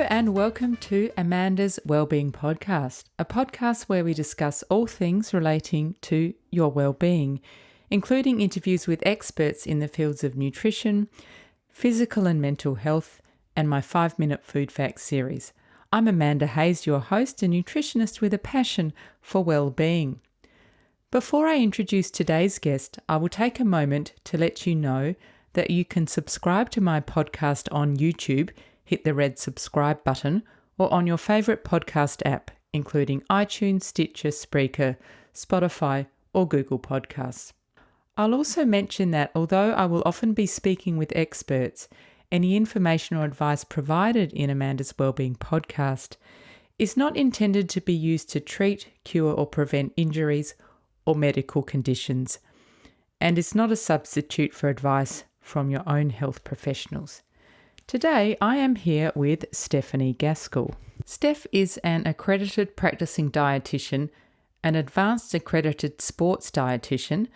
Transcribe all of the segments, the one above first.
and welcome to Amanda's Wellbeing podcast, a podcast where we discuss all things relating to your well-being, including interviews with experts in the fields of nutrition, physical and mental health, and my 5-minute food facts series. I'm Amanda Hayes, your host and nutritionist with a passion for well-being. Before I introduce today's guest, I will take a moment to let you know that you can subscribe to my podcast on YouTube. Hit the red subscribe button, or on your favourite podcast app, including iTunes, Stitcher, Spreaker, Spotify, or Google Podcasts. I'll also mention that although I will often be speaking with experts, any information or advice provided in Amanda's Wellbeing podcast is not intended to be used to treat, cure, or prevent injuries or medical conditions, and is not a substitute for advice from your own health professionals. Today, I am here with Stephanie Gaskell. Steph is an accredited practicing dietitian, an advanced accredited sports dietitian.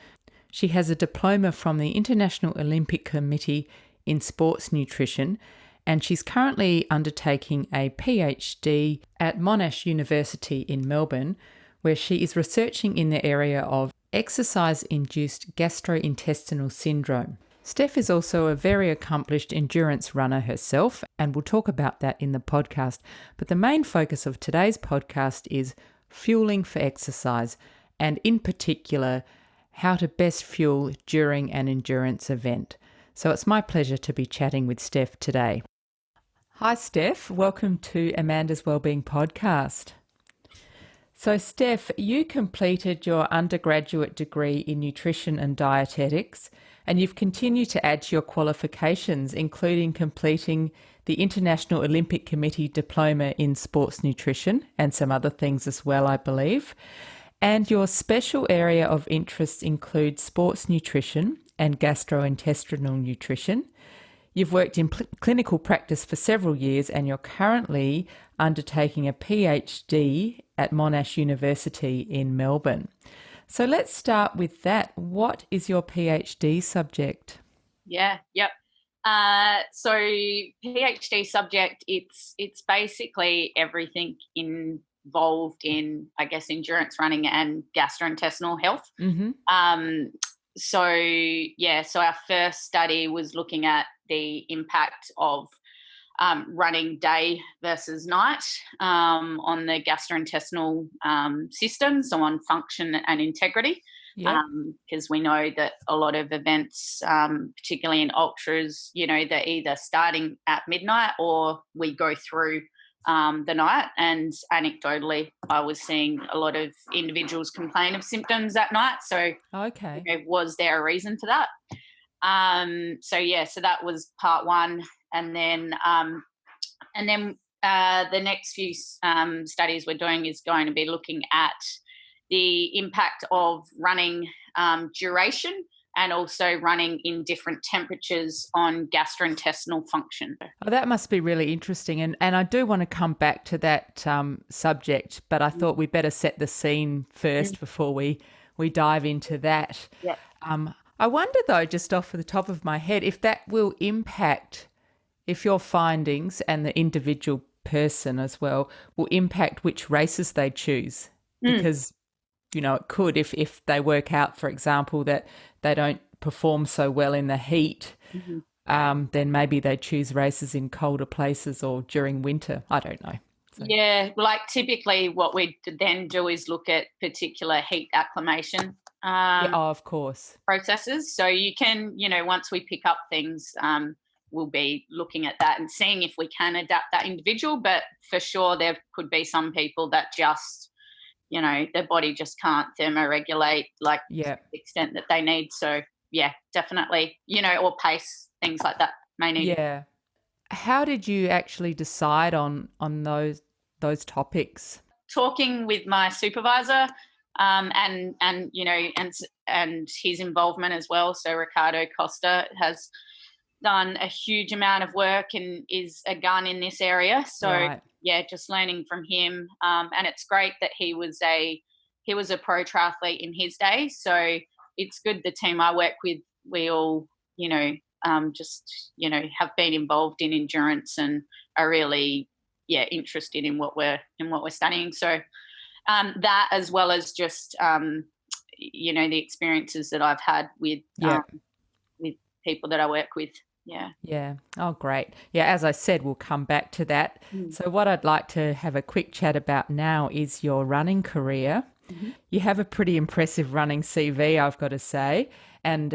She has a diploma from the International Olympic Committee in sports nutrition, and she's currently undertaking a PhD at Monash University in Melbourne, where she is researching in the area of exercise-induced gastrointestinal syndrome. Steph is also a very accomplished endurance runner herself, and we'll talk about that in the podcast. But the main focus of today's podcast is fueling for exercise, and in particular, how to best fuel during an endurance event. So it's my pleasure to be chatting with Steph today. Hi, Steph. Welcome to Amanda's Wellbeing podcast. So, Steph, you completed your undergraduate degree in nutrition and dietetics, and you've continued to add to your qualifications, including completing the International Olympic Committee diploma in sports nutrition and some other things as well, I believe. And your special area of interest includes sports nutrition and gastrointestinal nutrition. You've worked in clinical practice for several years, and you're currently undertaking a PhD at Monash University in Melbourne. So let's start with that. What is your PhD subject? So PhD subject, it's basically everything involved in, I guess, endurance running and gastrointestinal health. Mm-hmm. So our first study was looking at the impact of running day versus night on the gastrointestinal system, so on function and integrity. Because we know that a lot of events, particularly in ultras, they're either starting at midnight or we go through the night. And anecdotally, I was seeing a lot of individuals complain of symptoms at night. So, was there a reason for that? So that was part one. And then the next few studies we're doing is going to be looking at the impact of running duration and also running in different temperatures on gastrointestinal function. Oh, that must be really interesting. And I do want to come back to that subject, but I thought we'd better set the scene first before we dive into that. Yeah. I wonder, though, just off the top of my head, if that will impact, if your findings and the individual person as well will impact which races they choose. Because, it could, if they work out, for example, that they don't perform so well in the heat, then maybe they choose races in colder places or during winter. I don't know. So. Yeah, like typically what we then do is look at particular heat acclimation of course. processes. So you can, once we pick up things, we'll be looking at that and seeing if we can adapt that individual. But for sure, there could be some people that just, their body just can't thermoregulate to the extent that they need. So, yeah, definitely, or pace, things like that may need. Yeah. How did you actually decide on those topics? Talking with my supervisor, and his involvement as well. So Ricardo Costa has done a huge amount of work and is a gun in this area. So just learning from him. And it's great that he was a pro triathlete in his day. So it's good the team I work with, we all, have been involved in endurance and are really interested in what we're studying. So that, as well as just the experiences that I've had with people that I work with. Yeah. Yeah. Oh, great. Yeah, as I said, we'll come back to that. So what I'd like to have a quick chat about now is your running career. You have a pretty impressive running CV, I've got to say, and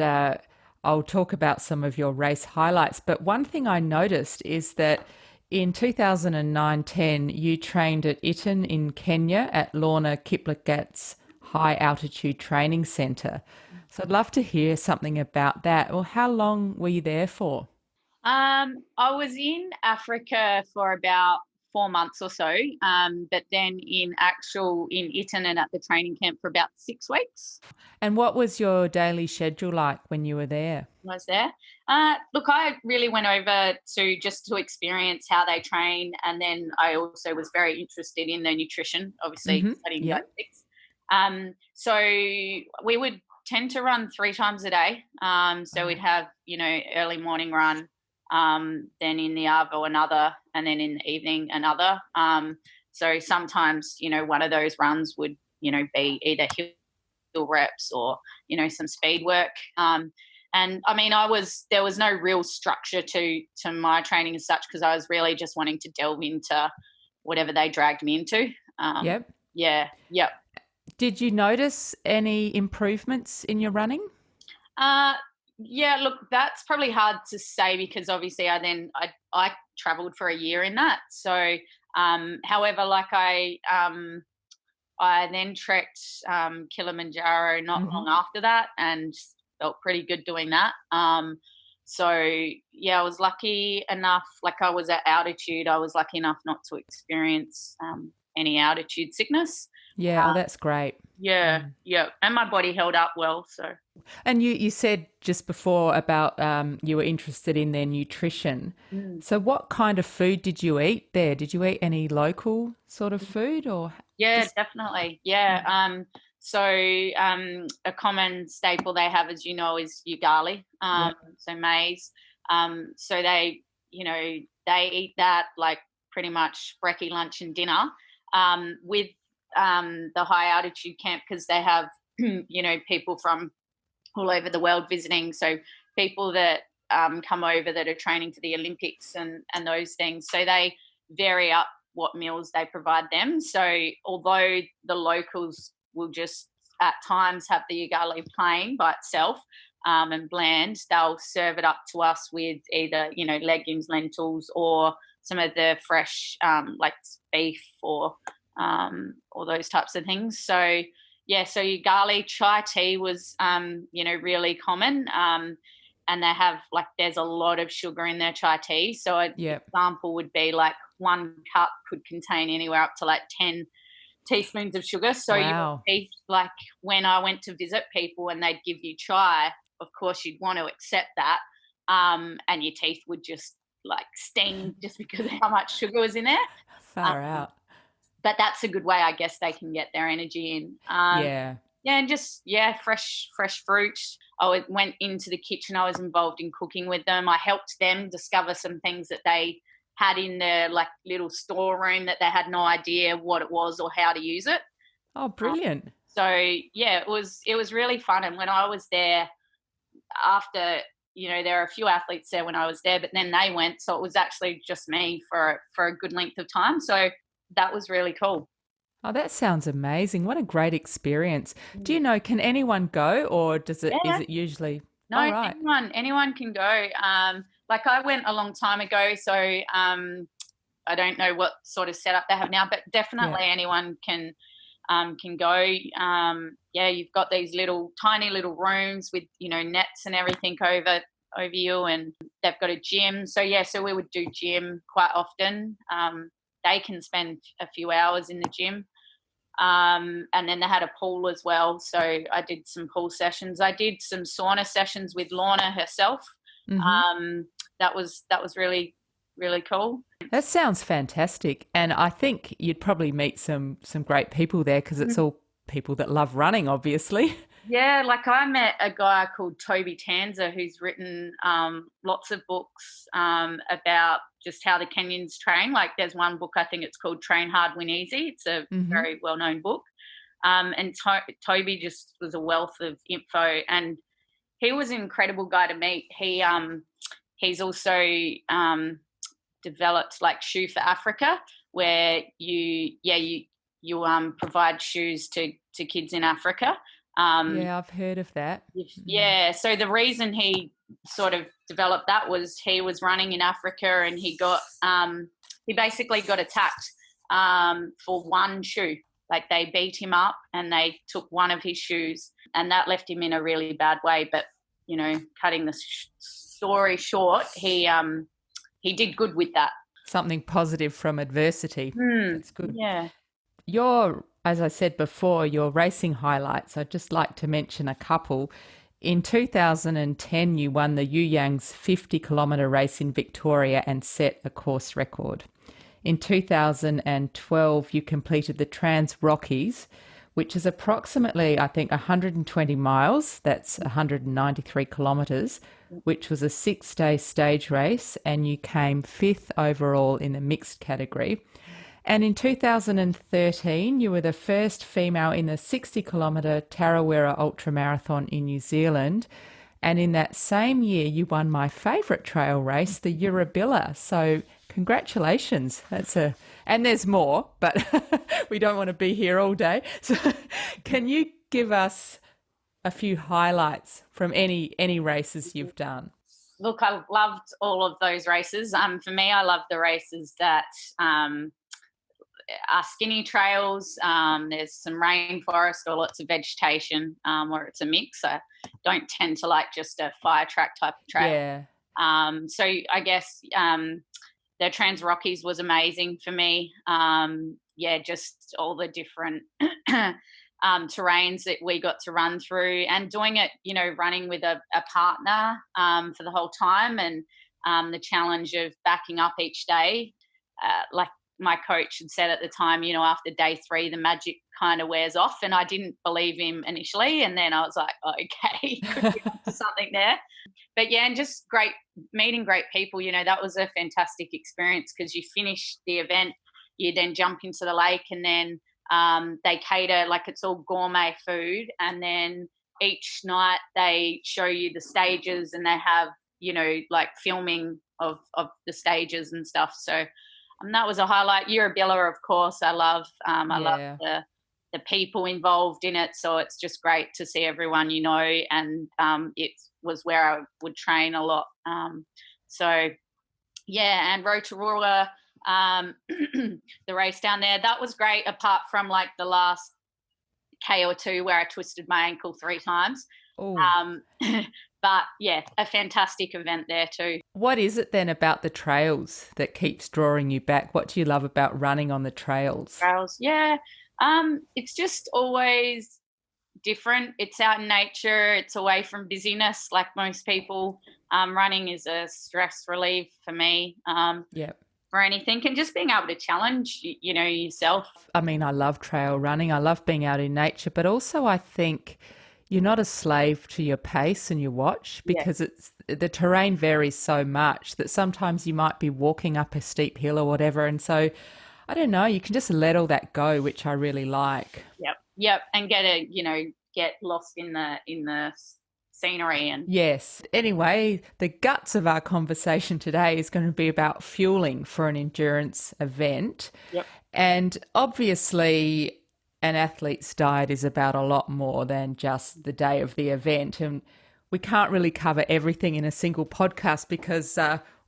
I'll talk about some of your race highlights. But one thing I noticed is that in 2009-10, you trained at Iten in Kenya at Lorna Kiplagat's High Altitude Training Centre. So I'd love to hear something about that. Well, how long were you there for? I was in Africa for about 4 months or so, but then in Iten and at the training camp for about 6 weeks. And what was your daily schedule like when you were there? Was there. Look, I really went over to experience how they train, and then I also was very interested in their nutrition, obviously studying dietetics. So we would tend to run 3 times a day. So we'd have, early morning run, then in the arvo another, and then in the evening another. So sometimes, one of those runs would, be either hill reps or, some speed work. And I mean, there was no real structure to my training as such, because I was really just wanting to delve into whatever they dragged me into. Yep. Yeah. Yep. Did you notice any improvements in your running? Yeah, look, that's probably hard to say, because obviously I traveled for a year in that. So, however, like I then trekked Kilimanjaro not long after that, and felt pretty good doing that. So yeah, I was lucky enough, like I was at altitude, I was lucky enough not to experience any altitude sickness. Yeah, oh, that's great. Yeah, yeah. And my body held up well, so. And you said just before about you were interested in their nutrition. So what kind of food did you eat there? Did you eat any local sort of food or? Yeah, definitely. Yeah. So a common staple they have, as you know, is ugali, so maize. So they eat that like pretty much brekkie, lunch and dinner, with the high altitude camp, because they have, people from all over the world visiting. So people that come over that are training for the Olympics and those things. So they vary up what meals they provide them. So although the locals will just at times have the ugali plain by itself and bland, they'll serve it up to us with either, legumes, lentils, or some of the fresh like beef or those types of things. So yeah, so ugali, chai tea was really common, and they have there's a lot of sugar in their chai tea. So an example would be 1 cup could contain anywhere up to 10 teaspoons of sugar. So your teeth, when I went to visit people and they'd give you chai, of course you'd want to accept that, and your teeth would just sting just because of how much sugar was in there. Far out. But that's a good way, I guess, they can get their energy in. Yeah, and just, fresh fruit. I went into the kitchen. I was involved in cooking with them. I helped them discover some things that they had in their little storeroom that they had no idea what it was or how to use it. Oh, brilliant. So, yeah, it was really fun. And when I was there, after, there are a few athletes there when I was there, but then they went. So it was actually just me for a good length of time. So that was really cool. Oh, that sounds amazing. What a great experience. Do you know, can anyone go, or is it usually? No, right. anyone can go. I went a long time ago, so I don't know what sort of setup they have now, but definitely anyone can go. You've got these tiny little rooms with, nets and everything over you, and they've got a gym. So so we would do gym quite often. They can spend a few hours in the gym. And then they had a pool as well. So I did some pool sessions. I did some sauna sessions with Lorna herself. That was really, really cool. That sounds fantastic. And I think you'd probably meet some great people there, because it's all people that love running, obviously. Yeah, I met a guy called Toby Tanzer who's written lots of books about just how the Kenyans train. Like there's one book, I think it's called Train Hard, Win Easy. It's a very well-known book. And Toby just was a wealth of info, and he was an incredible guy to meet. He's also developed like Shoe for Africa, where you provide shoes to kids in Africa. Yeah, I've heard of that. Yeah, so the reason he sort of developed that was he was running in Africa, and he basically got attacked for one shoe. Like they beat him up and they took one of his shoes, and that left him in a really bad way. But, you know, cutting the story short, he did good with that. Something positive from adversity. That's good. Yeah. As I said before, your racing highlights, I'd just like to mention a couple. In 2010, you won the Youyang's 50-kilometre race in Victoria and set a course record. In 2012, you completed the Trans Rockies, which is approximately, I think, 120 miles. That's 193 kilometres, which was a 6-day stage race, and you came 5th overall in the mixed category. And in 2013, you were the first female in the 60-kilometre Tarawera ultramarathon in New Zealand. And in that same year, you won my favourite trail race, the Eurobilla. So congratulations. And there's more, but we don't want to be here all day. So can you give us a few highlights from any races you've done? Look, I loved all of those races. For me, I love the races that are skinny trails. There's some rainforest or lots of vegetation, where it's a mix. I don't tend to like just a fire track type of trail. Yeah. So I guess the Trans Rockies was amazing for me. Just all the different terrains that we got to run through, and doing it, you know, running with a partner for the whole time, and the challenge of backing up each day. Like my coach had said at the time, you know, after day 3, the magic kind of wears off, and I didn't believe him initially, and then I was like, okay, could be up to something there. But yeah, and just meeting great people, you know, that was a fantastic experience, because you finish the event, you then jump into the lake, and then they cater, like it's all gourmet food, and then each night they show you the stages, and they have, you know, like filming of the stages and stuff. So that was a highlight. Eurobilla, of course, I love. I love the people involved in it. So it's just great to see everyone, you know, and it was where I would train a lot. And Rotorua, the race down there, that was great, apart from like the last K or 2 where I twisted my ankle 3 times. But yeah, a fantastic event there too. What is it then about the trails that keeps drawing you back? What do you love about running on the trails? Yeah. It's just always different. It's out in nature. It's away from busyness, like most people. Running is a stress relief for me. For anything, and just being able to challenge, you know, yourself. I mean, I love trail running. I love being out in nature, but also I think you're not a slave to your pace and your watch, because the terrain varies so much that sometimes you might be walking up a steep hill or whatever. And so, I don't know, you can just let all that go, which I really like. Yep. And get lost in the scenery. And yes. Anyway, the guts of our conversation today is going to be about fueling for an endurance event. Yep. And obviously, an athlete's diet is about a lot more than just the day of the event. And we can't really cover everything in a single podcast because,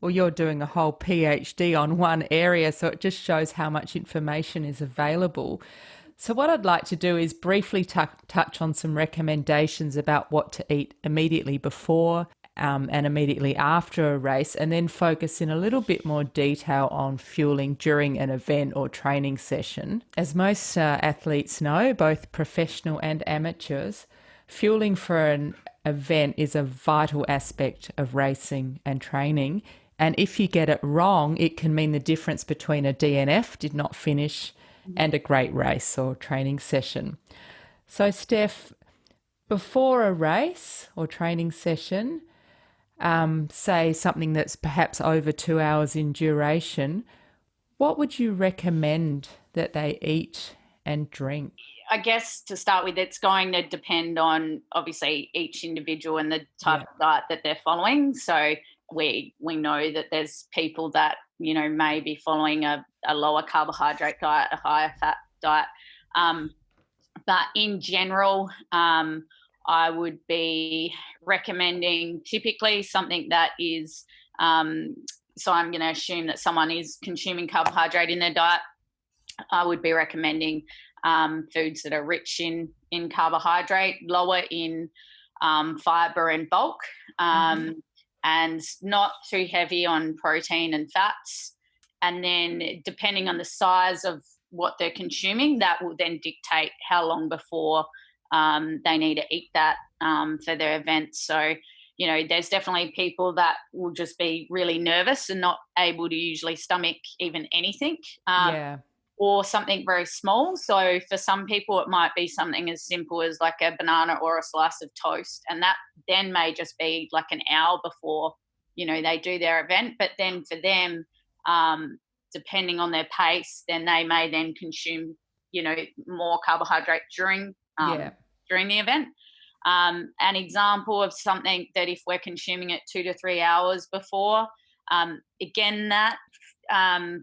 you're doing a whole PhD on one area. So it just shows how much information is available. So what I'd like to do is briefly touch on some recommendations about what to eat immediately before and immediately after a race, and then focus in a little bit more detail on fueling during an event or training session. As most athletes know, both professional and amateurs, fueling for an event is a vital aspect of racing and training. And if you get it wrong, it can mean the difference between a DNF, did not finish, and a great race or training session. So Steph, before a race or training session, say something that's perhaps over 2 hours in duration, what would you recommend that they eat and drink? I guess to start with, it's going to depend on obviously each individual and the type of diet that they're following. So we know that there's people that, may be following a lower carbohydrate diet, a higher fat diet. But in general, I would be recommending typically something that is, so I'm going to assume that someone is consuming carbohydrate in their diet. I would be recommending foods that are rich in carbohydrate, lower in fiber and bulk, and not too heavy on protein and fats. And then depending on the size of what they're consuming, that will then dictate how long before they need to eat that for their events. So, there's definitely people that will just be really nervous and not able to usually stomach even anything. Or something very small. So for some people, it might be something as simple as like a banana or a slice of toast. And that then may just be like an hour before, they do their event. But then for them, depending on their pace, then they may then consume, more carbohydrate during the event. An example of something that if we're consuming it 2 to 3 hours before, again, that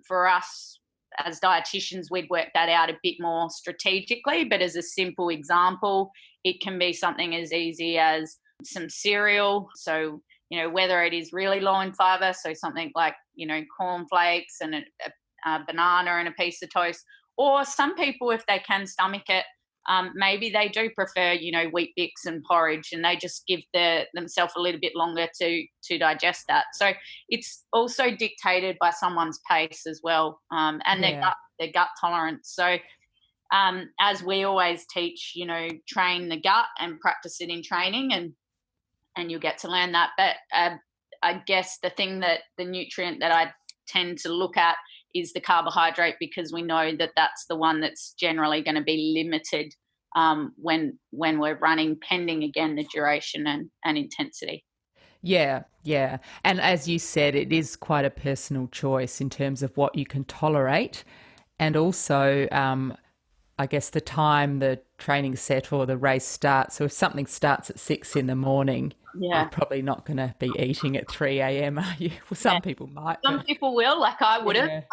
for us, as dietitians, we'd work that out a bit more strategically, but as a simple example, it can be something as easy as some cereal. So, whether it is really low in fiber, so something like, cornflakes and a banana and a piece of toast, or some people, if they can stomach it, maybe they do prefer, wheat bix and porridge, and they just give themselves a little bit longer to digest that. So it's also dictated by someone's pace as well, and their gut tolerance. So as we always teach, train the gut and practice it in training, and you'll get to learn that. But I guess the nutrient that I tend to look at is the carbohydrate, because we know that that's the one that's generally going to be limited when we're running, pending again the duration and intensity. Yeah. And as you said, it is quite a personal choice in terms of what you can tolerate, and also I guess the time the training set or the race starts. So if something starts at 6 a.m, you're probably not going to be eating at 3 a.m, are you? Well, some people might. Some people will, like I would have.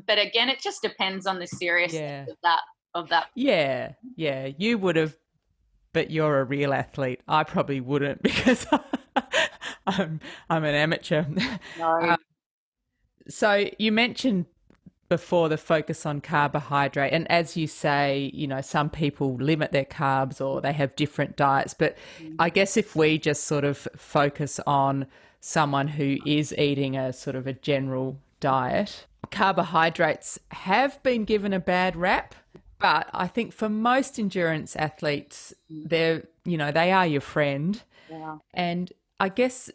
But again, it just depends on the seriousness of that. Yeah. You would have, but you're a real athlete. I probably wouldn't, because I'm an amateur. No. So you mentioned before the focus on carbohydrate, and as you say, some people limit their carbs or they have different diets, but I guess if we just sort of focus on someone who is eating a sort of a general diet, carbohydrates have been given a bad rap, but I think for most endurance athletes, they are your friend. And I guess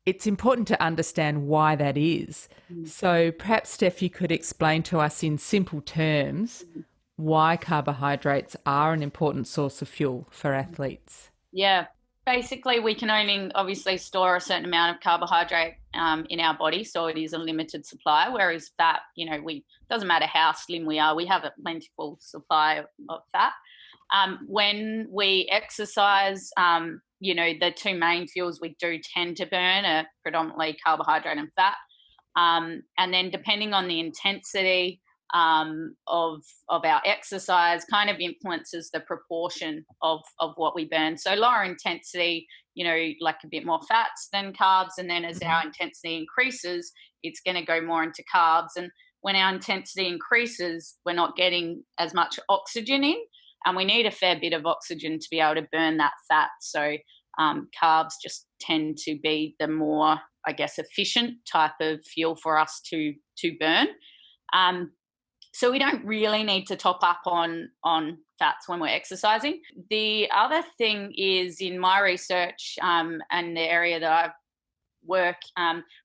it's important to understand why that is. So perhaps, Steph, you could explain to us in simple terms why carbohydrates are an important source of fuel for athletes. Yeah. Basically, we can only obviously store a certain amount of carbohydrate in our body, so it is a limited supply, whereas fat, doesn't matter how slim we are, we have a plentiful supply of fat. When we exercise, the two main fuels we do tend to burn are predominantly carbohydrate and fat. And then depending on the intensity of our exercise kind of influences the proportion of what we burn. So lower intensity, like a bit more fats than carbs. And then as our intensity increases, it's going to go more into carbs. And when our intensity increases, we're not getting as much oxygen in, and we need a fair bit of oxygen to be able to burn that fat. So carbs just tend to be the more, I guess, efficient type of fuel for us to burn. So we don't really need to top up on fats when we're exercising. The other thing is, in my research and the area that I work,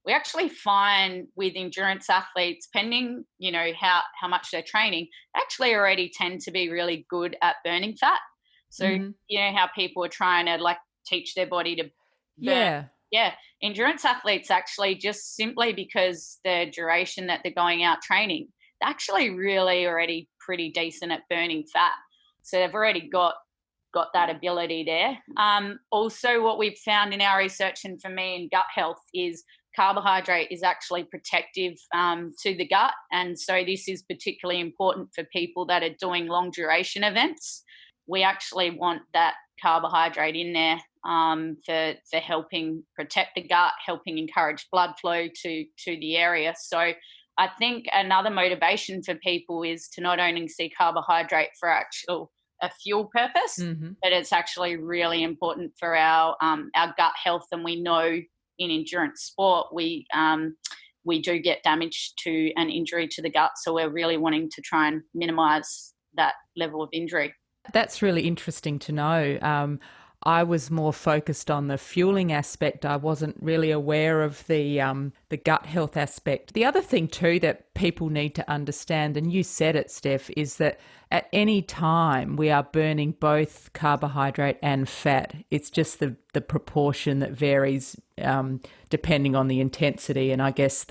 we actually find with endurance athletes, pending, how much they're training, actually already tend to be really good at burning fat. So, how people are trying to teach their body to burn Yeah, endurance athletes actually, just simply because the duration that they're going out training, they're actually really already pretty decent at burning fat. So they've already got that ability there. Also, what we've found in our research, and for me in gut health, is carbohydrate is actually protective to the gut. And so this is particularly important for people that are doing long duration events. We actually want that carbohydrate in there for helping protect the gut, helping encourage blood flow to the area. So I think another motivation for people is to not only see carbohydrate for a fuel purpose, but it's actually really important for our gut health. And we know in endurance sport, we do get damage to an injury to the gut. So we're really wanting to try and minimise that level of injury. That's really interesting to know. I was more focused on the fueling aspect. I wasn't really aware of the gut health aspect. The other thing too that people need to understand, and you said it, Steph, is that at any time we are burning both carbohydrate and fat. It's just the proportion that varies depending on the intensity, and I guess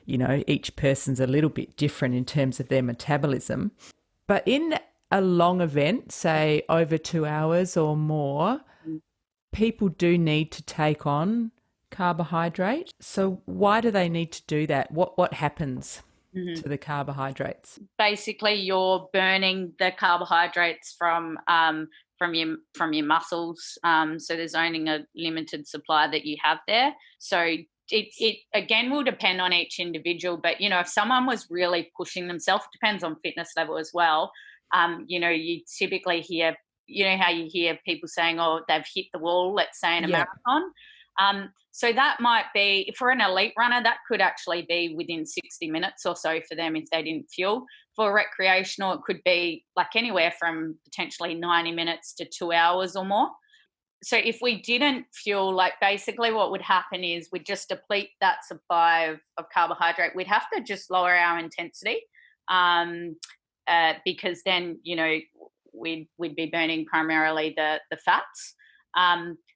each person's a little bit different in terms of their metabolism. But in a long event, say over 2 hours or more, people do need to take on carbohydrate. So why do they need to do that? What happens to the carbohydrates? Basically, you're burning the carbohydrates from your muscles. So there's only a limited supply that you have there. So it again will depend on each individual. But if someone was really pushing themselves, it depends on fitness level as well. You typically hear, how you hear people saying, oh, they've hit the wall, let's say in a marathon. So that might be, for an elite runner, that could actually be within 60 minutes or so for them if they didn't fuel. For recreational, it could be like anywhere from potentially 90 minutes to 2 hours or more. So if we didn't fuel, like basically what would happen is we'd just deplete that supply of carbohydrate. We'd have to just lower our intensity. Because then, we'd be burning primarily the fats.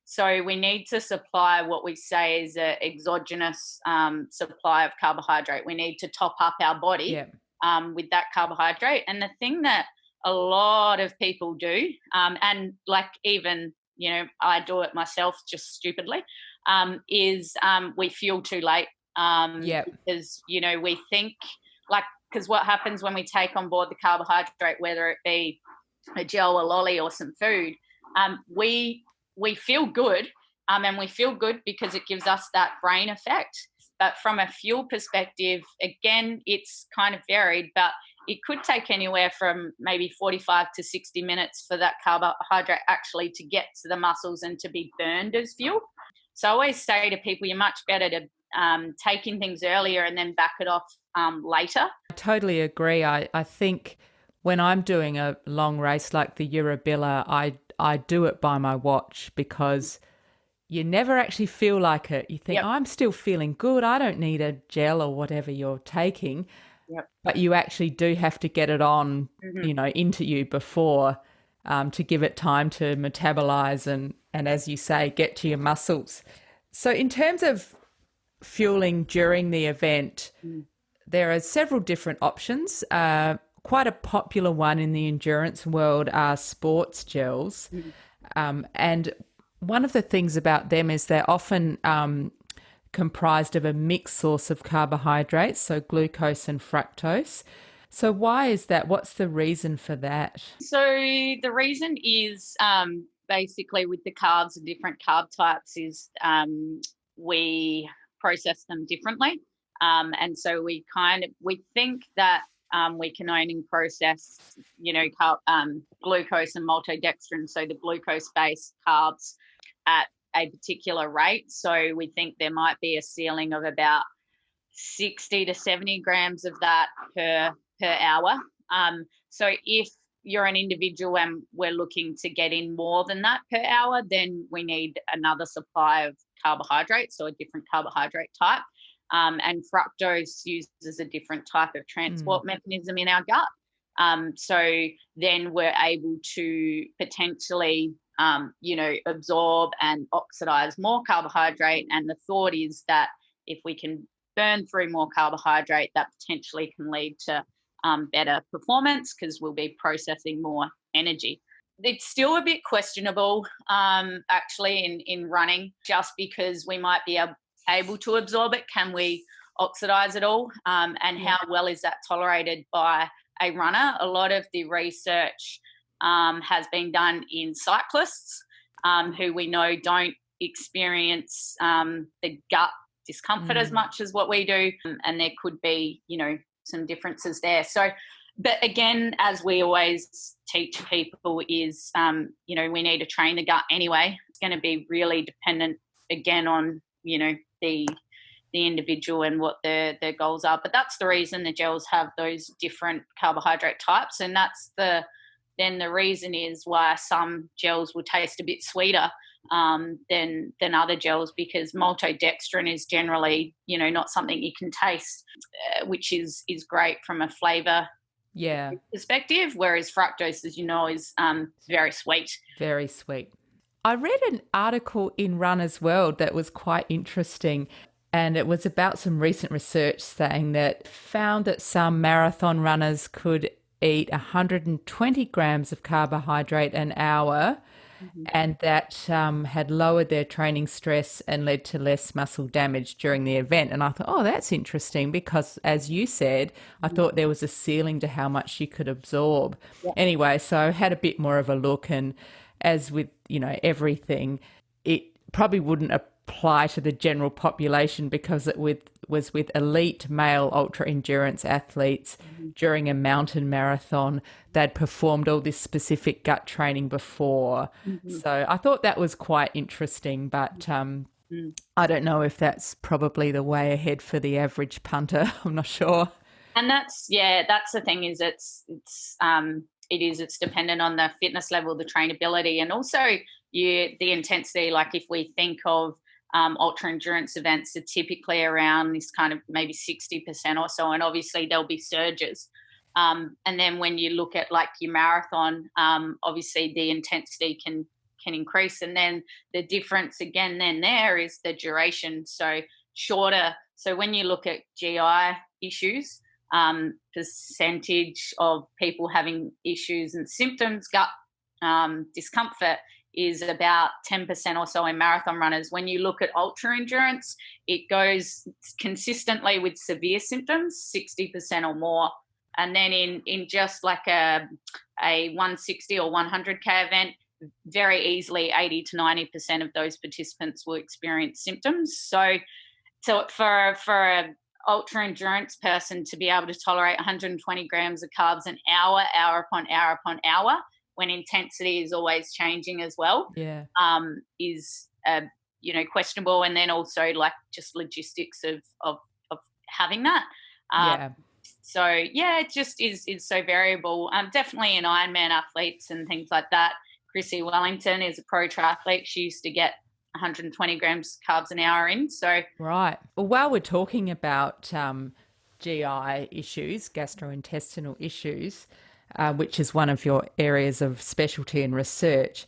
So we need to supply what we say is an exogenous supply of carbohydrate. We need to top up our body with that carbohydrate. And the thing that a lot of people do, and like even, I do it myself just stupidly, is we fuel too late. Because, we think because what happens when we take on board the carbohydrate, whether it be a gel, a lolly, or some food, we feel good, and we feel good because it gives us that brain effect. But from a fuel perspective, again, it's kind of varied, but it could take anywhere from maybe 45 to 60 minutes for that carbohydrate actually to get to the muscles and to be burned as fuel. So I always say to people, you're much better to take in things earlier and then back it off later. I totally agree. I think when I'm doing a long race like the Eurobilla, I do it by my watch because you never actually feel like it. You think, I'm still feeling good. I don't need a gel or whatever you're taking. But you actually do have to get it on, into you before to give it time to metabolize and as you say, get to your muscles. So in terms of fueling during the event, there are several different options. Quite a popular one in the endurance world are sports gels. And one of the things about them is they're often comprised of a mixed source of carbohydrates, so glucose and fructose. So why is that? What's the reason for that? So the reason is basically with the carbs, the different carb types is we process them differently. And so we think that we can only process, glucose and maltodextrin, so the glucose-based carbs at a particular rate. So we think there might be a ceiling of about 60 to 70 grams of that per hour. So if you're an individual and we're looking to get in more than that per hour, then we need another supply of carbohydrate, so a different carbohydrate type. And fructose uses a different type of transport mechanism in our gut. So then we're able to potentially absorb and oxidize more carbohydrate. And the thought is that if we can burn through more carbohydrate, that potentially can lead to better performance because we'll be processing more energy. It's still a bit questionable, actually, in running, just because we might be able to absorb it. Can we oxidize it all? And how well is that tolerated by a runner? A lot of the research has been done in cyclists who we know don't experience the gut discomfort as much as what we do. And there could be, some differences there. So, but again, as we always teach people is, we need to train the gut anyway. It's going to be really dependent, again, on, the individual and what their goals are. But that's the reason the gels have those different carbohydrate types. And that's the reason is why some gels will taste a bit sweeter than other gels, because maltodextrin is generally, not something you can taste, which is great from a flavour perspective, whereas fructose, as you know, is very sweet. Very sweet. I read an article in Runner's World that was quite interesting, and it was about some recent research saying that found that some marathon runners could eat 120 grams of carbohydrate an hour, and that had lowered their training stress and led to less muscle damage during the event. And I thought, oh, that's interesting, because as you said, I thought there was a ceiling to how much you could absorb. Yeah. Anyway, so I had a bit more of a look, and as with, everything, it probably wouldn't apply to the general population, because it was with elite male ultra-endurance athletes during a mountain marathon. They'd performed all this specific gut training before. So I thought that was quite interesting, but I don't know if that's probably the way ahead for the average punter. I'm not sure. And that's the thing, is it's dependent on the fitness level, the trainability, and also the intensity. Like if we think of ultra endurance events are typically around this kind of maybe 60% or so, and obviously there'll be surges. And then when you look at like your marathon, obviously the intensity can increase, and then the difference again then there is the duration. So shorter. So when you look at GI issues, percentage of people having issues and symptoms, gut discomfort, is about 10% or so in marathon runners. When you look at ultra endurance, it goes consistently with severe symptoms, 60% or more. And then in just like a 160 or 100K event, very easily 80 to 90% of those participants will experience symptoms. So for a ultra endurance person to be able to tolerate 120 grams of carbs an hour upon hour upon hour, when intensity is always changing as well, is questionable. And then also like just logistics of having that. So it just is so variable. Definitely in Ironman athletes and things like that. Chrissy Wellington is a pro triathlete. She used to get 120 grams carbs an hour in. So right. Well, while we're talking about GI issues, gastrointestinal issues, which is one of your areas of specialty and research,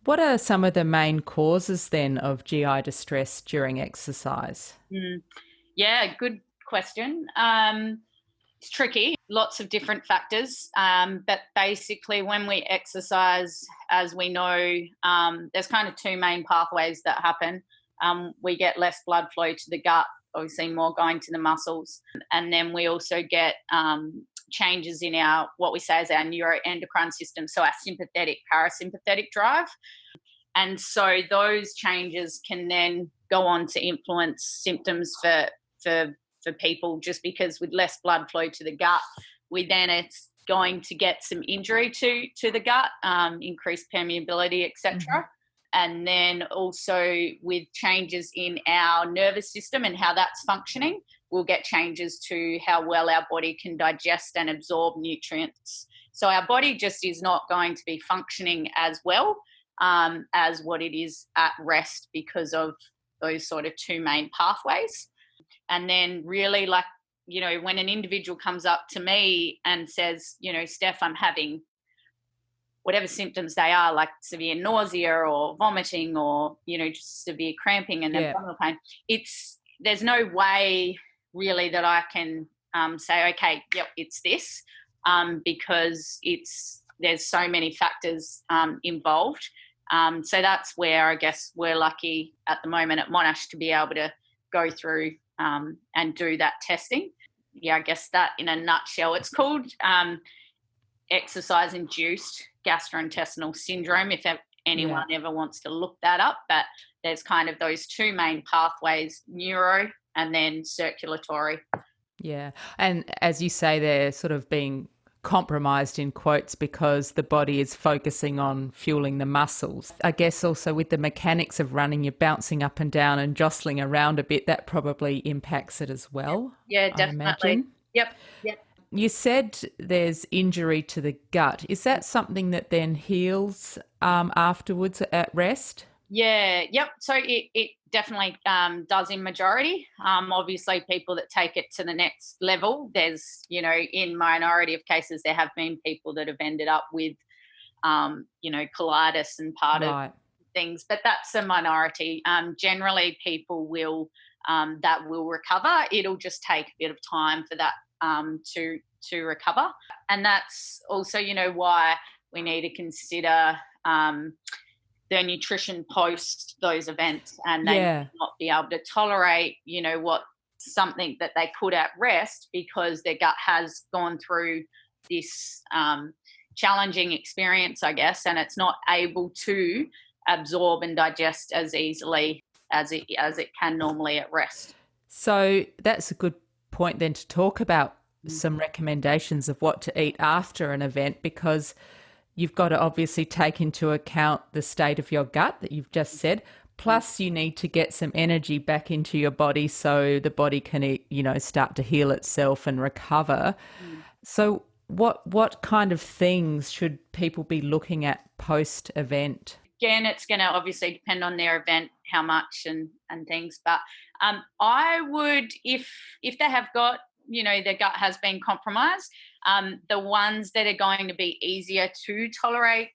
what are some of the main causes then of GI distress during exercise? Yeah, good question. It's tricky, lots of different factors. But basically when we exercise, as we know, there's kind of two main pathways that happen. We get less blood flow to the gut, obviously more going to the muscles. And then we also get changes in what we say is our neuroendocrine system, so our sympathetic, parasympathetic drive. And so those changes can then go on to influence symptoms for people, just because with less blood flow to the gut, it's going to get some injury to the gut, increased permeability, etc. And then also with changes in our nervous system and how that's functioning, we'll get changes to how well our body can digest and absorb nutrients. So our body just is not going to be functioning as well as what it is at rest, because of those sort of two main pathways. And then really, like, when an individual comes up to me and says, Steph, I'm having whatever symptoms they are, like severe nausea or vomiting or, just severe cramping and abdominal pain, there's no way really that I can say, okay, yep, it's this, because there's so many factors involved. So that's where I guess we're lucky at the moment at Monash to be able to go through and do that testing. Yeah, I guess that in a nutshell. It's called exercise-induced gastrointestinal syndrome, if anyone ever wants to look that up. But there's kind of those two main pathways, neuro and then circulatory. Yeah. And as you say, they're sort of being compromised in quotes because the body is focusing on fueling the muscles. I guess also with the mechanics of running, you're bouncing up and down and jostling around a bit, that probably impacts it as well. Yeah, definitely. Yep. You said there's injury to the gut. Is that something that then heals afterwards at rest? Yeah, yep. So it definitely does in majority. Obviously, people that take it to the next level, there's, in minority of cases, there have been people that have ended up with, colitis and part of things, but that's a minority. Generally, people that will recover. It'll just take a bit of time for that to recover. And that's also, why we need to consider their nutrition post those events, and they may not be able to tolerate, something that they put at rest because their gut has gone through this challenging experience, I guess, and it's not able to absorb and digest as easily as it can normally at rest. So that's a good point then to talk about some recommendations of what to eat after an event, because you've got to obviously take into account the state of your gut that you've just said, plus you need to get some energy back into your body so the body can, start to heal itself and recover. So what kind of things should people be looking at post-event? Again, it's going to obviously depend on their event, how much and things. But I would, if they have got, their gut has been compromised, the ones that are going to be easier to tolerate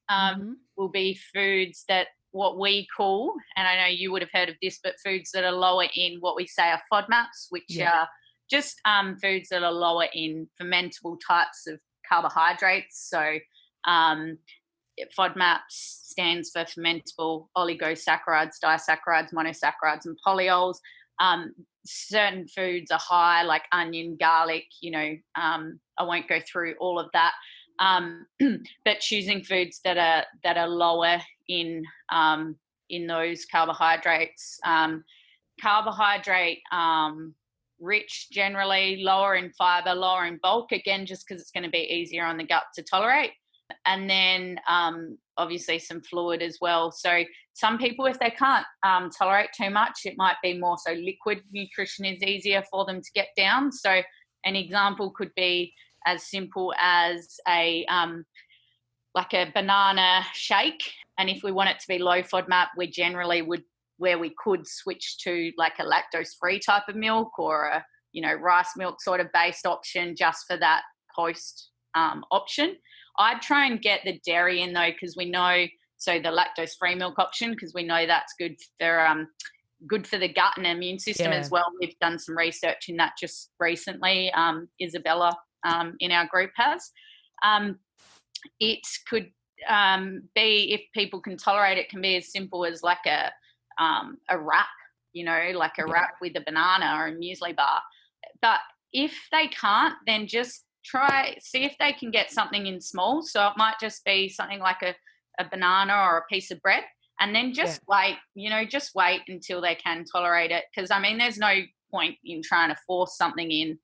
will be foods that what we call, and I know you would have heard of this, but foods that are lower in what we say are FODMAPs, which are just foods that are lower in fermentable types of carbohydrates. So FODMAPs stands for fermentable oligosaccharides, disaccharides, monosaccharides, and polyols. Certain foods are high, like onion, garlic, I won't go through all of that. But choosing foods that are lower in those carbohydrates, carbohydrate rich, generally lower in fiber, lower in bulk, again, just because it's going to be easier on the gut to tolerate. And then obviously some fluid as well. So some people, if they can't tolerate too much, it might be more so liquid nutrition is easier for them to get down. So an example could be as simple as a banana shake. And if we want it to be low FODMAP, we generally where we could switch to like a lactose-free type of milk or a rice milk sort of based option just for that post option. I'd try and get the dairy in though, because we know, so the lactose-free milk option, because we know that's good for the gut and immune system as well. We've done some research in that just recently. Isabella in our group has. It could be, if people can tolerate it, can be as simple as like a wrap, like a wrap with a banana or a muesli bar. But if they can't, then just see if they can get something in small. So it might just be something like a banana or a piece of bread, and then just wait until they can tolerate it. Because, there's no point in trying to force something in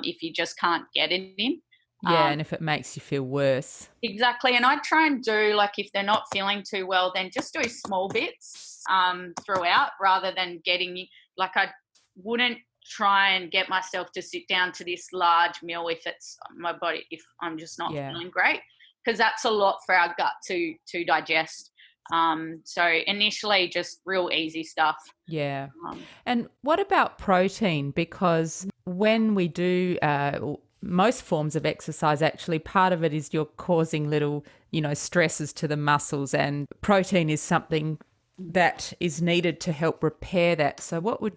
if you just can't get it in. And if it makes you feel worse. Exactly. And I try and do, like, if they're not feeling too well, then just do small bits throughout, rather than I wouldn't try and get myself to sit down to this large meal if it's my body, if I'm just not feeling great, because that's a lot for our gut to digest. So initially just real easy stuff. And what about protein? Because when we do most forms of exercise, actually, part of it is you're causing little, stresses to the muscles, and protein is something that is needed to help repair that. So what would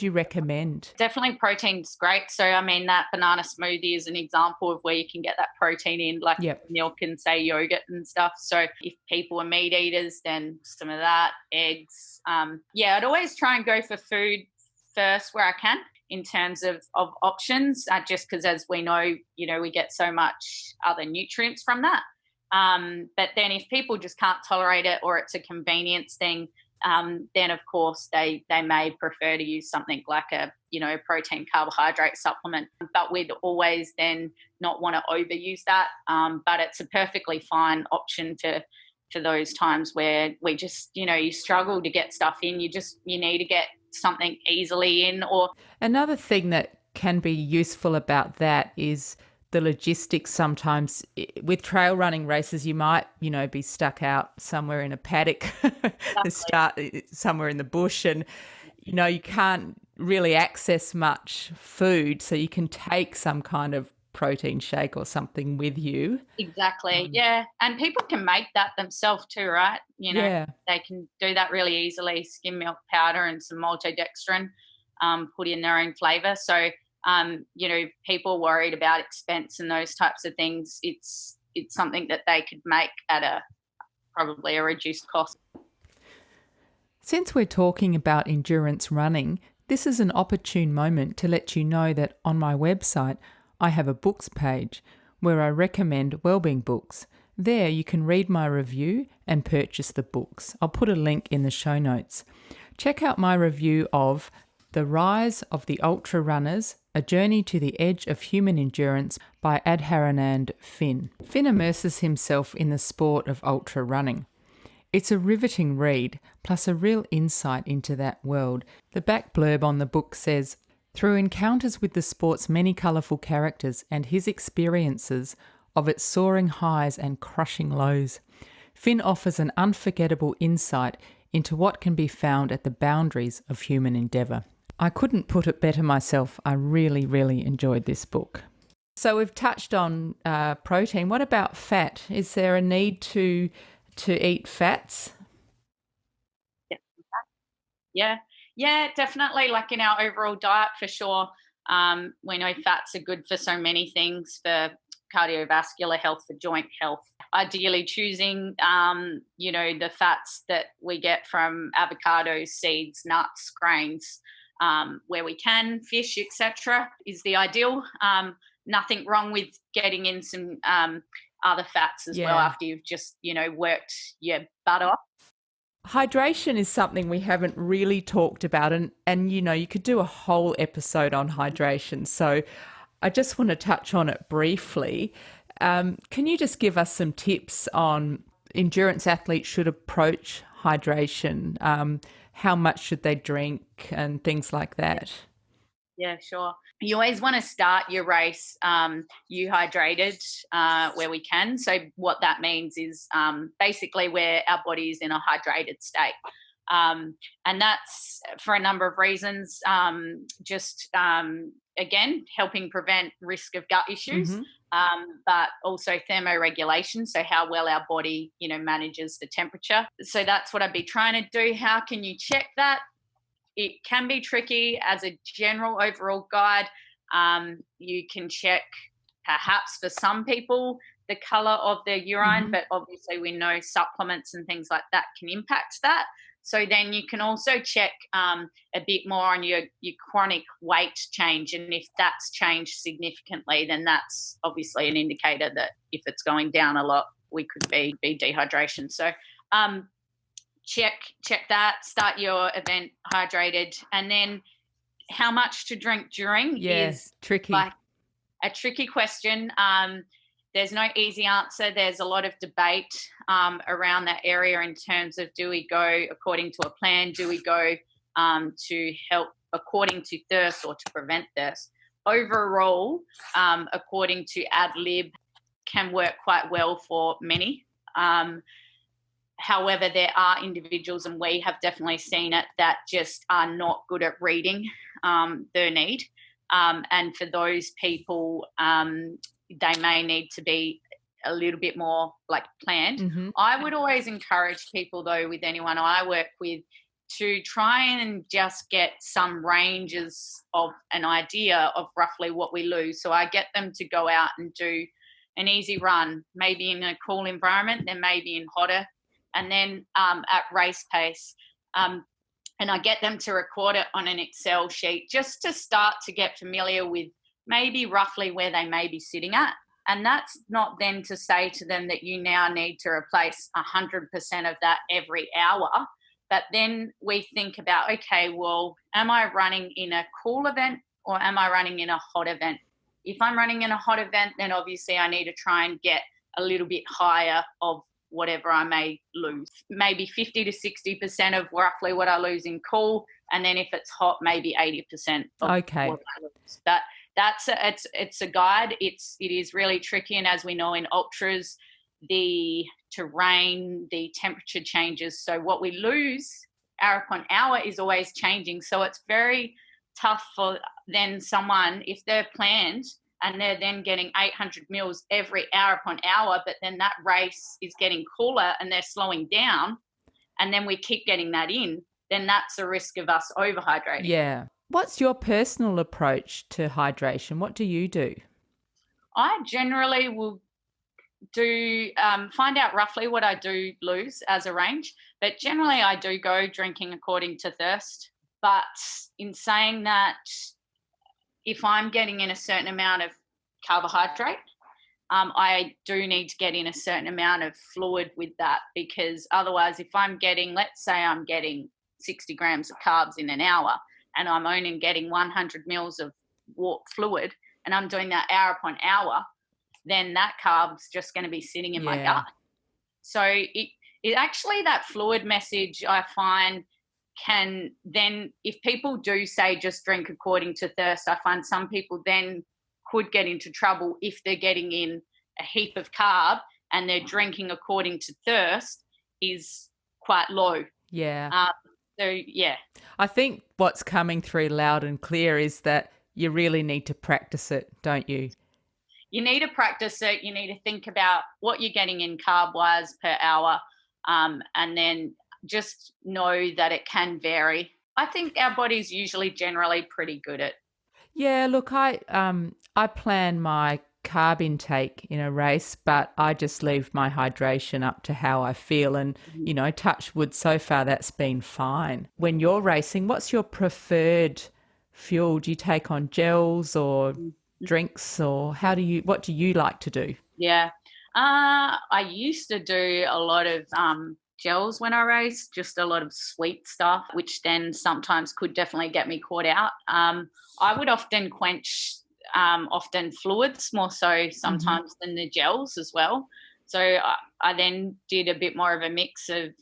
you recommend? Definitely protein's great. So, I mean, that banana smoothie is an example of where you can get that protein in, like milk and, say, yogurt and stuff. So if people are meat eaters, then some of that, eggs. I'd always try and go for food first where I can in terms of options, just because, as we know, we get so much other nutrients from that. But then if people just can't tolerate it, or it's a convenience thing, then of course they may prefer to use something like a protein carbohydrate supplement. But we'd always then not want to overuse that. But it's a perfectly fine option for those times where we just you struggle to get stuff in. You need to get something easily in. Or another thing that can be useful about that is the logistics. Sometimes with trail running races, you might, be stuck out somewhere in a paddock, somewhere in the bush, and, you can't really access much food. So you can take some kind of protein shake or something with you. Exactly. Yeah. And people can make that themselves too, right? They can do that really easily. Skim milk powder and some maltodextrin, put in their own flavor. So, people worried about expense and those types of things, it's something that they could make at probably a reduced cost. Since we're talking about endurance running, this is an opportune moment to let you know that on my website, I have a books page where I recommend Wellbeing books. There you can read my review and purchase the books. I'll put a link in the show notes. Check out my review of The Rise of the Ultra Runners, A Journey to the Edge of Human Endurance by Adharanand Finn. Finn immerses himself in the sport of ultra running. It's a riveting read, plus a real insight into that world. The back blurb on the book says, through encounters with the sport's many colourful characters and his experiences of its soaring highs and crushing lows, Finn offers an unforgettable insight into what can be found at the boundaries of human endeavour. I couldn't put it better myself. I really, really enjoyed this book. So we've touched on protein. What about fat? Is there a need to eat fats? Yeah, definitely. Like in our overall diet, for sure. We know fats are good for so many things, for cardiovascular health, for joint health. Ideally choosing, the fats that we get from avocados, seeds, nuts, grains, where we can, fish, etc., is the ideal. Nothing wrong with getting in some other fats as well after you've just, worked your butt off. Hydration is something we haven't really talked about, and you could do a whole episode on hydration. So I just want to touch on it briefly. Can you just give us some tips on endurance athletes should approach hydration? How much should they drink and things like that? Yeah, sure. You always want to start your race hydrated where we can. So what that means is basically where our body is in a hydrated state. And that's for a number of reasons, again, helping prevent risk of gut issues, but also thermoregulation, so how well our body, manages the temperature. So that's what I'd be trying to do. How can you check that? It can be tricky. As a general overall guide, you can check, perhaps for some people, the colour of their urine, but obviously we know supplements and things like that can impact that. So then you can also check a bit more on your chronic weight change, and if that's changed significantly, then that's obviously an indicator that if it's going down a lot, we could be dehydration. So check that, start your event hydrated, and then how much to drink during is tricky. Like a tricky question. There's no easy answer. There's a lot of debate around that area in terms of, do we go according to a plan? Do we go to help according to thirst or to prevent thirst? Overall, according to ad lib, can work quite well for many. However, there are individuals, and we have definitely seen it, that just are not good at reading their need. And for those people, they may need to be a little bit more like planned. Mm-hmm. I would always encourage people, though, with anyone I work with, to try and just get some ranges of an idea of roughly what we lose. So I get them to go out and do an easy run, maybe in a cool environment, then maybe in hotter, and then at race pace. And I get them to record it on an Excel sheet just to start to get familiar with maybe roughly where they may be sitting at. And that's not then to say to them that you now need to replace 100% of that every hour. But then we think about, okay, well, am I running in a cool event or am I running in a hot event? If I'm running in a hot event, then obviously I need to try and get a little bit higher of whatever I may lose. Maybe 50 to 60% of roughly what I lose in cool. And then if it's hot, maybe 80% of Okay. what I lose. But it's a guide. It is really tricky. And as we know in ultras, the terrain, the temperature changes. So what we lose hour upon hour is always changing. So it's very tough for then someone, if they're planned and they're then getting 800 mils every hour upon hour, but then that race is getting cooler and they're slowing down, and then we keep getting that in, then that's a risk of us overhydrating. Yeah. What's your personal approach to hydration? What do you do? I generally will do find out roughly what I do lose as a range, but generally I do go drinking according to thirst. But in saying that, if I'm getting in a certain amount of carbohydrate, I do need to get in a certain amount of fluid with that, because otherwise if I'm getting, let's say I'm getting 60 grams of carbs in an hour and I'm only getting 100 mils of fluid and I'm doing that hour upon hour, then that carb's just going to be sitting in my gut. So it actually, that fluid message I find can then, if people do say just drink according to thirst, I find some people then could get into trouble if they're getting in a heap of carb and they're drinking according to thirst is quite low. Yeah. Yeah. I think what's coming through loud and clear is that you really need to practice it, don't you? You need to practice it. You need to think about what you're getting in carb-wise per hour, and then just know that it can vary. I think our body's usually generally pretty good at. Yeah, look, I plan my carb intake in a race, but I just leave my hydration up to how I feel, and touch wood, so far that's been fine. When you're racing, what's your preferred fuel? Do you take on gels or drinks, or what do you like to do? Yeah, I used to do a lot of gels when I race, just a lot of sweet stuff, which then sometimes could definitely get me caught out. I would often quench fluids more so sometimes than the gels as well. So I then did a bit more of a mix of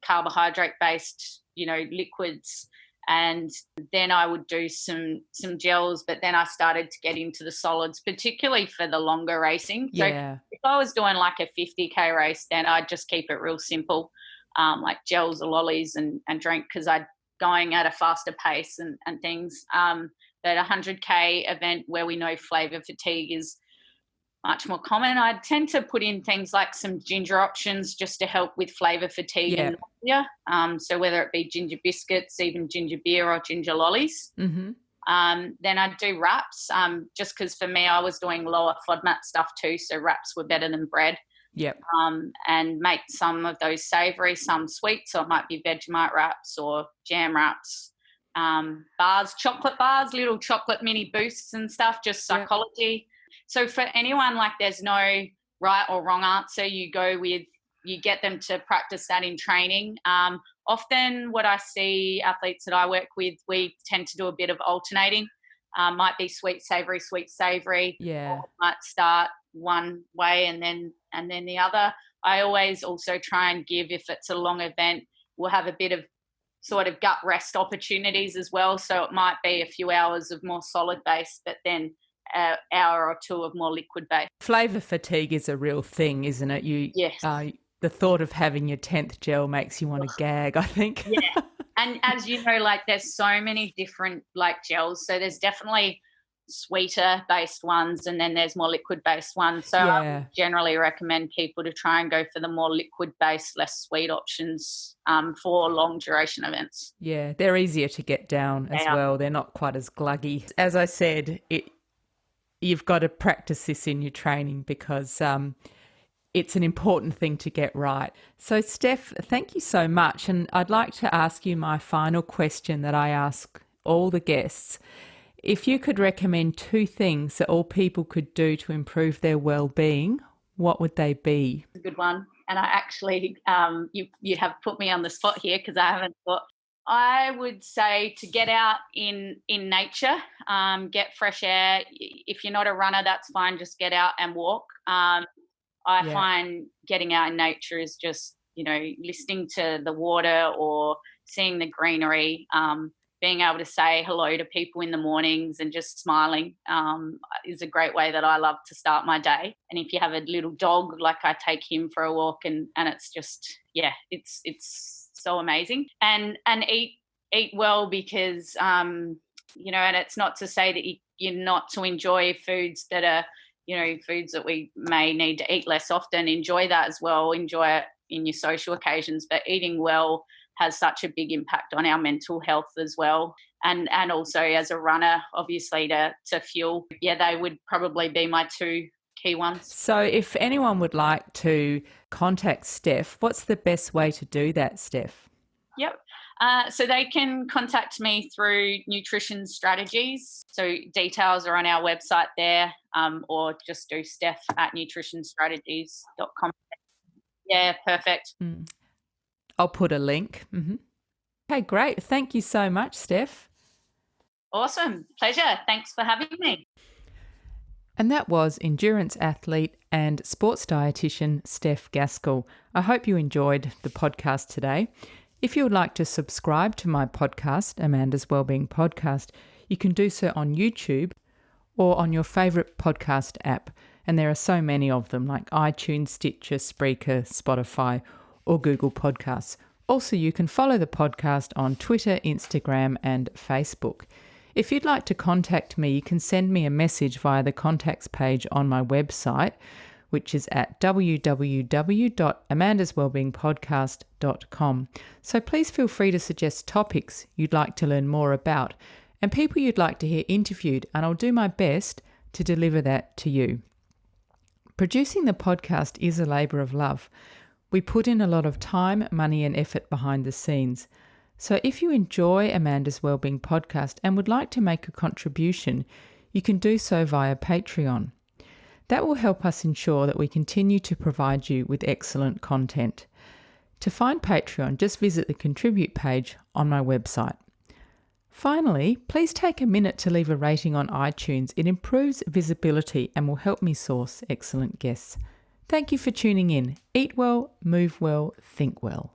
carbohydrate based, liquids, and then I would do some gels, but then I started to get into the solids, particularly for the longer racing. Yeah. So if I was doing like a 50K race, then I'd just keep it real simple, like gels or lollies and drink, because I'd going at a faster pace and things. But a 100K event where we know flavour fatigue is much more common, I tend to put in things like some ginger options just to help with flavour fatigue and nausea. So whether it be ginger biscuits, even ginger beer or ginger lollies. Then I'd do wraps, just because for me I was doing lower FODMAP stuff too, so wraps were better than bread. Yep. And make some of those savoury, some sweet, so it might be Vegemite wraps or jam wraps. Bars, chocolate bars, little chocolate mini boosts and stuff, just psychology. So for anyone, like, there's no right or wrong answer. You get them to practice that in training. Often what I see athletes that I work with, we tend to do a bit of alternating. Might be sweet, savoury. Yeah. Or might start one way and then the other. I always also try and give, if it's a long event, we'll have a bit of sort of gut rest opportunities as well. So it might be a few hours of more solid base, but then an hour or two of more liquid base. Flavour fatigue is a real thing, isn't it? Yes. The thought of having your 10th gel makes you want to gag, I think. Yeah. And as you know, like there's so many different like gels. So there's definitely sweeter based ones, and then there's more liquid based ones. So I would generally recommend people to try and go for the more liquid based, less sweet options for long duration events. Yeah, they're easier to get down as well. They're not quite as gluggy. As I said, you've got to practice this in your training because it's an important thing to get right. So, Steph, thank you so much. And I'd like to ask you my final question that I ask all the guests. If you could recommend 2 things that all people could do to improve their well-being, what would they be? A good one. And I actually, you have put me on the spot here because I haven't thought. I would say to get out in nature, get fresh air. If you're not a runner, that's fine. Just get out and walk. I find getting out in nature is just, listening to the water or seeing the greenery, being able to say hello to people in the mornings and just smiling is a great way that I love to start my day. And if you have a little dog, like I take him for a walk and it's just, it's so amazing. And eat well because, and it's not to say that you're not to enjoy foods that are, foods that we may need to eat less often. Enjoy that as well. Enjoy it in your social occasions. But eating well has such a big impact on our mental health as well. And also as a runner, obviously to fuel. Yeah, they would probably be my 2 key ones. So if anyone would like to contact Steph, what's the best way to do that, Steph? Yep. So they can contact me through Nutrition Strategies. So details are on our website there, or just do steph@nutritionstrategies.com. Yeah, perfect. I'll put a link. Okay, great. Thank you so much, Steph. Awesome. Pleasure. Thanks for having me. And that was endurance athlete and sports dietitian Steph Gaskell. I hope you enjoyed the podcast today. If you would like to subscribe to my podcast, Amanda's Wellbeing Podcast, you can do so on YouTube or on your favourite podcast app. And there are so many of them like iTunes, Stitcher, Spreaker, Spotify or Google Podcasts. Also, you can follow the podcast on Twitter, Instagram and Facebook. If you'd like to contact me, you can send me a message via the contacts page on my website, which is at www.amandaswellbeingpodcast.com. So please feel free to suggest topics you'd like to learn more about and people you'd like to hear interviewed, and I'll do my best to deliver that to you. Producing the podcast is a labour of love. We put in a lot of time, money and effort behind the scenes. So if you enjoy Amanda's Wellbeing Podcast and would like to make a contribution, you can do so via Patreon. That will help us ensure that we continue to provide you with excellent content. To find Patreon, just visit the Contribute page on my website. Finally, please take a minute to leave a rating on iTunes. It improves visibility and will help me source excellent guests. Thank you for tuning in. Eat well, move well, think well.